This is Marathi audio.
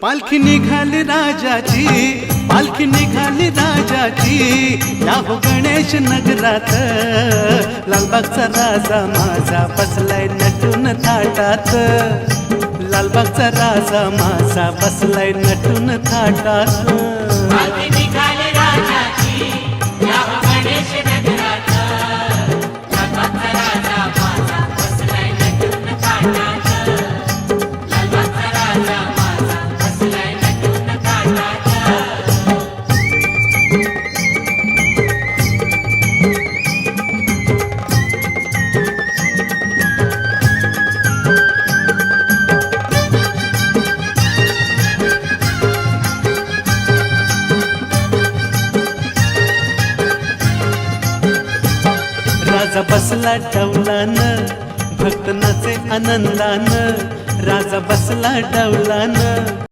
पालखी निघाली राजाची, पालखी निघाली राजाची, या हो गणेश नगरात लालबागचा राजा माझा बसलाय नटून थाटात, लालबागचा राजा माझा बसलाय नटून थाटात. पालखी निघाली राजाची, या हो गणेश नगरात लालबागचा राजा माझा बसलाय नटून थाटात, लालबागचा राजा माझा बसलाय नटून थाटात. राजा बसला डौलान, भक्त नाचे आनंदान, राजा बसला डौलान.